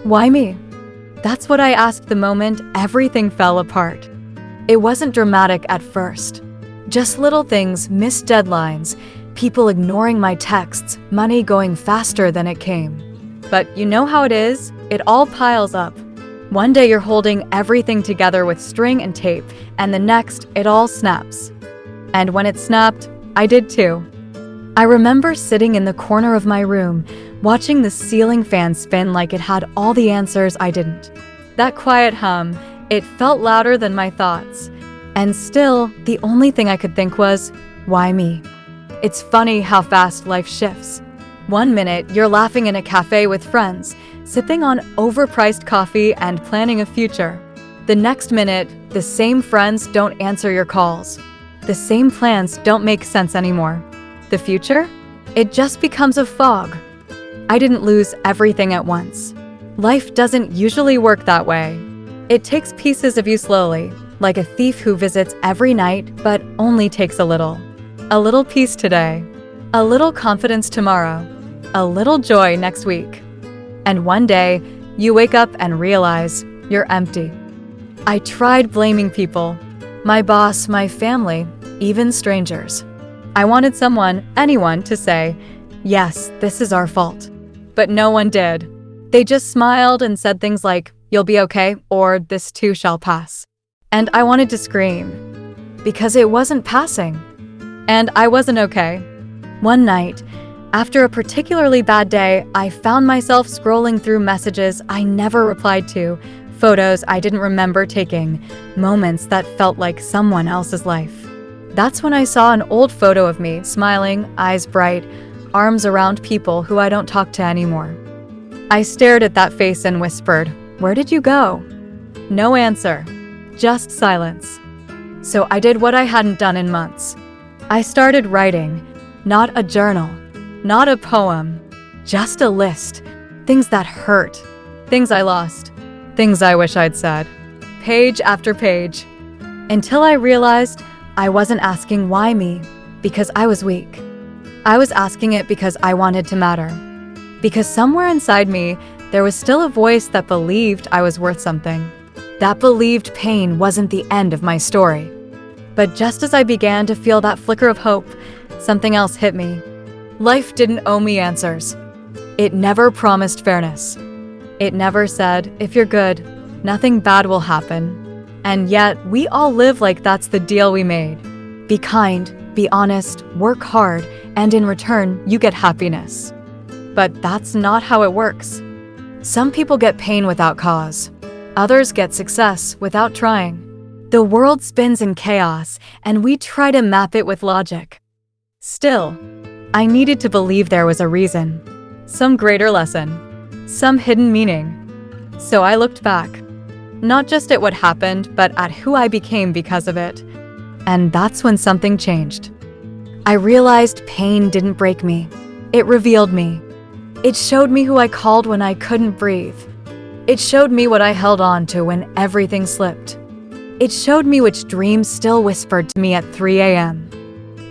Why me? That's what I asked the moment everything fell apart. It wasn't dramatic at first. Just little things, missed deadlines, people ignoring my texts, money going faster than it came. But you know how it is? It all piles up. One day you're holding everything together with string and tape, and the next, it all snaps. And when it snapped, I did too. I remember sitting in the corner of my room, watching the ceiling fan spin like it had all the answers I didn't. That quiet hum, it felt louder than my thoughts. And still, the only thing I could think was, why me? It's funny how fast life shifts. One minute, you're laughing in a cafe with friends, sipping on overpriced coffee and planning a future. The next minute, the same friends don't answer your calls. The same plans don't make sense anymore. The future? It just becomes a fog. I didn't lose everything at once. Life doesn't usually work that way. It takes pieces of you slowly, like a thief who visits every night but only takes a little. A little peace today, a little confidence tomorrow, a little joy next week. And one day, you wake up and realize you're empty. I tried blaming people, my boss, my family, even strangers. I wanted someone, anyone, to say, yes, this is our fault. But no one did. They just smiled and said things like, you'll be okay, or this too shall pass. And I wanted to scream, because it wasn't passing. And I wasn't okay. One night, after a particularly bad day, I found myself scrolling through messages I never replied to, photos I didn't remember taking, moments that felt like someone else's life. That's when I saw an old photo of me, smiling, eyes bright, arms around people who I don't talk to anymore. I stared at that face and whispered, "Where did you go?" No answer, just silence. So I did what I hadn't done in months. I started writing, not a journal, not a poem, just a list. Things that hurt, things I lost, things I wish I'd said. Page after page. Until I realized I wasn't asking why me, because I was weak. I was asking it because I wanted to matter. Because somewhere inside me, there was still a voice that believed I was worth something. That believed pain wasn't the end of my story. But just as I began to feel that flicker of hope, something else hit me. Life didn't owe me answers. It never promised fairness. It never said, if you're good, nothing bad will happen. And yet, we all live like that's the deal we made. Be kind, be honest, work hard, and in return, you get happiness. But that's not how it works. Some people get pain without cause. Others get success without trying. The world spins in chaos, and we try to map it with logic. Still, I needed to believe there was a reason, some greater lesson, some hidden meaning. So I looked back, not just at what happened, but at who I became because of it. And that's when something changed. I realized pain didn't break me. It revealed me. It showed me who I called when I couldn't breathe. It showed me what I held on to when everything slipped. It showed me which dreams still whispered to me at 3 a.m.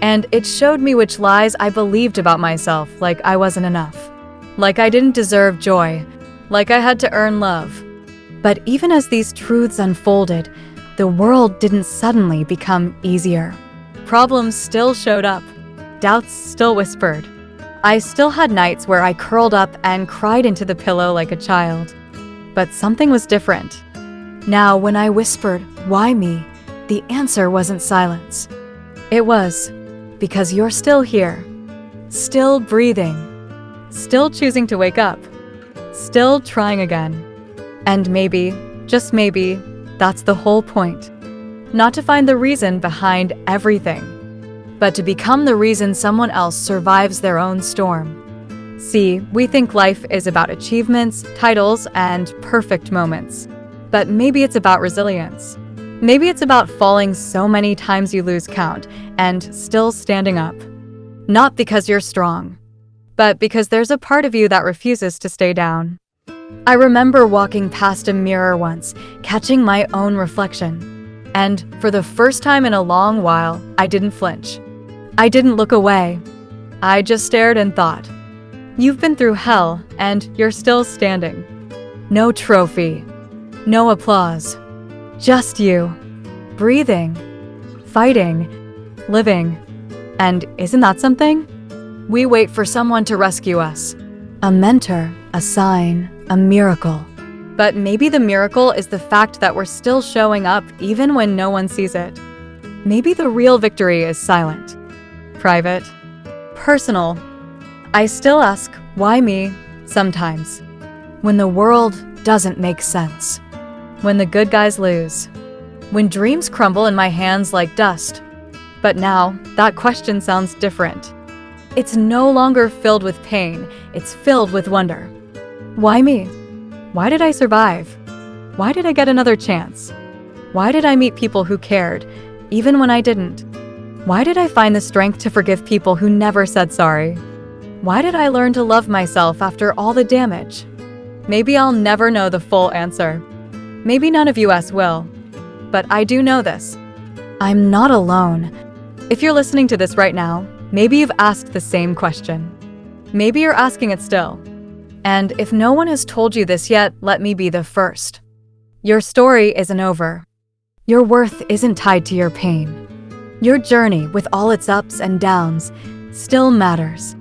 And it showed me which lies I believed about myself, like I wasn't enough, like I didn't deserve joy, like I had to earn love. But even as these truths unfolded, the world didn't suddenly become easier. Problems still showed up. Doubts still whispered. I still had nights where I curled up and cried into the pillow like a child. But something was different. Now, when I whispered, "Why me?" the answer wasn't silence. It was, because you're still here, still breathing, still choosing to wake up, still trying again. And maybe, just maybe, that's the whole point. Not to find the reason behind everything, but to become the reason someone else survives their own storm. See, we think life is about achievements, titles, and perfect moments. But maybe it's about resilience. Maybe it's about falling so many times you lose count and still standing up. Not because you're strong, but because there's a part of you that refuses to stay down. I remember walking past a mirror once, catching my own reflection. And for the first time in a long while, I didn't flinch. I didn't look away. I just stared and thought, you've been through hell, and you're still standing. No trophy. No applause. Just you. Breathing. Fighting. Living. And isn't that something? We wait for someone to rescue us. A mentor, a sign, a miracle. But maybe the miracle is the fact that we're still showing up even when no one sees it. Maybe the real victory is silent, private, personal. I still ask, why me, sometimes, when the world doesn't make sense, when the good guys lose, when dreams crumble in my hands like dust. But now, that question sounds different. It's no longer filled with pain, it's filled with wonder. Why me? Why did I survive? Why did I get another chance? Why did I meet people who cared, even when I didn't? Why did I find the strength to forgive people who never said sorry? Why did I learn to love myself after all the damage? Maybe I'll never know the full answer. Maybe none of us will. But I do know this. I'm not alone. If you're listening to this right now, maybe you've asked the same question. Maybe you're asking it still. And if no one has told you this yet, let me be the first. Your story isn't over. Your worth isn't tied to your pain. Your journey, with all its ups and downs, still matters.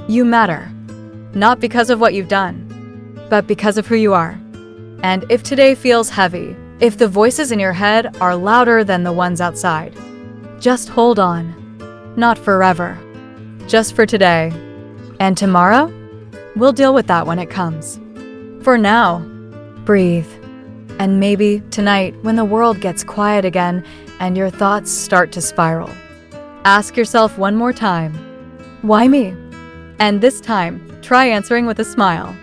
You matter. Not because of what you've done, but because of who you are. And if today feels heavy, if the voices in your head are louder than the ones outside, just hold on. Not forever. Just for today. And tomorrow? We'll deal with that when it comes. For now, breathe. And maybe tonight, when the world gets quiet again and your thoughts start to spiral, ask yourself one more time, why me? And this time, try answering with a smile.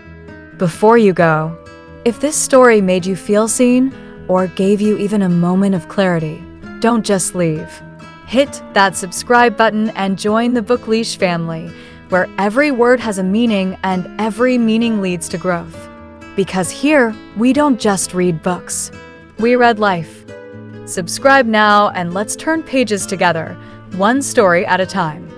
Before you go, if this story made you feel seen or gave you even a moment of clarity, don't just leave. Hit that subscribe button and join the Book Leash family, where every word has a meaning and every meaning leads to growth. Because here, we don't just read books. We read life. Subscribe now and let's turn pages together, one story at a time.